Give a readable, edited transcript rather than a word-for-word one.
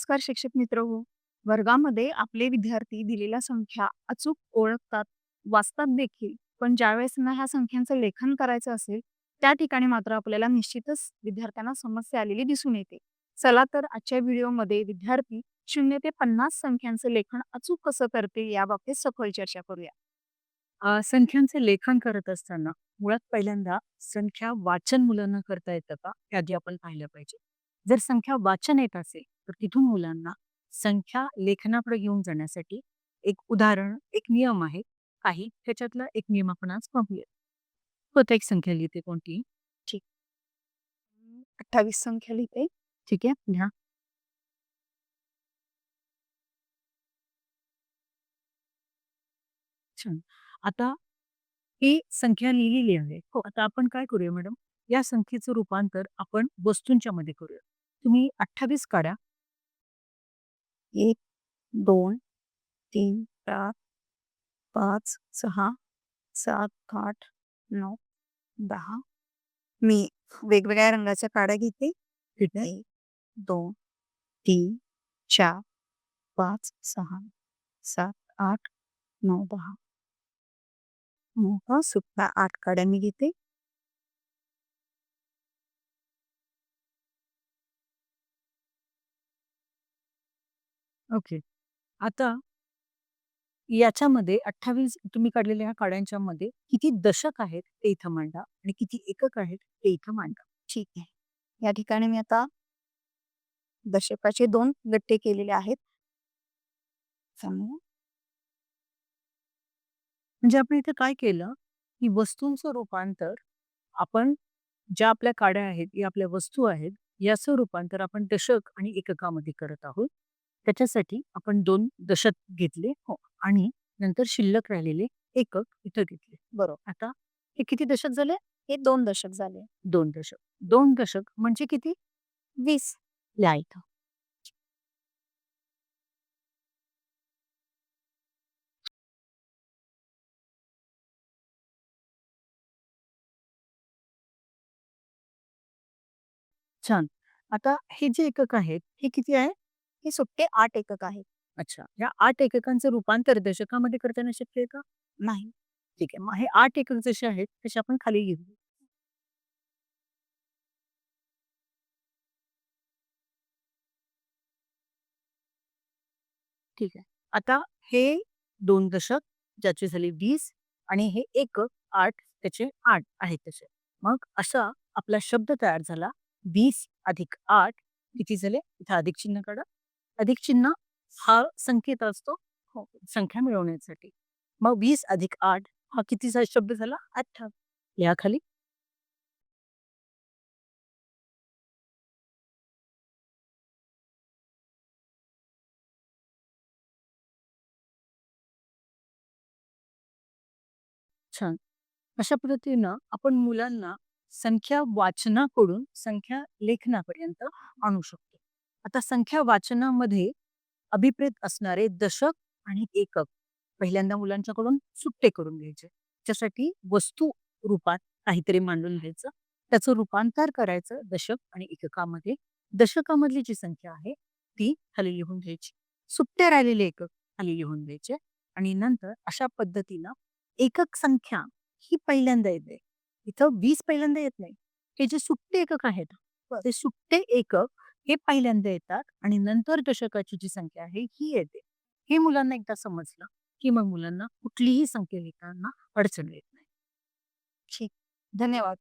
नमस्कार शिक्षक मित्र हो. वर्गामध्ये आपले विद्यार्थी दिलेल्या संख्या अचूक ओळखतात, वाचतात देखील. पण ज्यावेळेस ना ह्या संख्यांचं लेखन करायचं असेल, त्या ठिकाणी मात्र आपल्याला निश्चितच विद्यार्थ्यांना समस्या आलेली दिसून येते. चला तर आजच्या व्हिडिओमध्ये विद्यार्थी 0 ते 50 संख्यांचं लेखन अचूक कसं करतील याबाबतीत सखोल चर्चा करूया. संख्यांचे लेखन करत असताना मुळात पहिल्यांदा संख्या वाचन मुलांना करता येतं का? हे आधी आपण पाहिलं पाहिजे. जर संख्या वाचन येत असेल, तर तिथून मुलांना संख्या लेखनाकडे घेऊन जाण्यासाठी एक उदाहरण, एक नियम आहे. काही त्याच्यातला एक नियम आपण आज पाहूया. स्वतः एक संख्या लिहिते कोणती? ठीक. 28 संख्या लिहिते. ठीक आहे. लिहा. छान. आता ही संख्या लिहिलेली आहे. हो, आता आपण काय करूया मॅडम, या संख्येचं रूपांतर आपण वस्तूंच्या मध्ये करूया. तुम्ही 28 काढा. 1, 2, 3, 4, 5, 6, 7, 8, 9, 10. मी वेगवेगळ्या रंगाच्या काड्या घेते. ठीक आहे. 1, 2, 3, 4, 5, 6, 7, 8, 9, 10. मग सुद्धा 8 काड्या मी घेते. ओके. आता याच्यामध्ये 28 तुम्ही काढलेल्या ह्या काड्यांच्या मध्ये किती दशक आहेत ते इथं मांडा आणि किती एकक आहेत ते इथं मांडा. ठीक आहे. या ठिकाणी मी आता दशकाचे 2 गट्टे केलेले आहेत. समजा म्हणजे आपण इथे काय केलं, की वस्तूंचं रूपांतर आपण ज्या आपल्या काड्या आहेत, या आपल्या वस्तू आहेत, याचं रूपांतर आपण दशक आणि एककामध्ये करत आहोत. त्याच्यासाठी आपण 2 दशक घेतले हो, आणि नंतर शिल्लक राहिलेले एकक इथं घेतले. बरोबर. आता हे किती दशक झाले? हे 2 दशक झाले. 2 दशक. 2 दशक म्हणजे किती? 20. लिहा इथं. छान. आता हे जे एकक आहेत, हे किती आहे? हे सुट्टे 8 एकक आहेत. अच्छा. या 8 एककांचं रूपांतर दशकामध्ये करता शक्य आहे का? नाही. ठीक आहे. मग हे 8 एकक जसे आहेत, तसे आपण खाली लिहू. ठीक आहे. आता हे 2 दशक ज्याचे झाले 20 आणि हे एकक 8 त्याचे 8 आहेत तसे. मग असा आपला शब्द तयार झाला. 20 अधिक 8 किती झाले? इथं अधिक चिन्ह काढा. अधिक चिन्ह हा संकेत असतो हो, संख्या मिळवण्यासाठी. मग 20 अधिक 8 हा कितीचा शब्द झाला? 28. लिहा खाली. छान. अशा पद्धतीनं आपण मुलांना संख्या वाचनाकडून संख्या लेखनापर्यंत आणू शकतो. आता संख्या वाचनामध्ये अभिप्रेत असणारे दशक आणि एकक पहिल्यांदा मुलांच्याकडून सुट्टे करून घ्यायचे. त्याच्यासाठी वस्तू रूपात काहीतरी मांडून घ्यायचं. त्याचं रूपांतर करायचं दशक आणि एककामध्ये. दशकामधली जी संख्या आहे ती खाली लिहून घ्यायची. सुट्टे राहिलेले एकक खाली लिहून घ्यायचे आणि नंतर अशा पद्धतीनं एकक संख्या ही पहिल्यांदा येते. इथं 20 पहिल्यांदा येत नाही. हे जे सुट्टे एकक आहेत, ते सुट्टे एकक हे पहिल्यांदा येतात आणि नंतर दशकाची जी संख्या आहे ही येते. हे मुलांना एकदा समजलं, की मग मुलांना कुठलीही संख्या लिहिताना अडचण येत नाही. ठीक. धन्यवाद.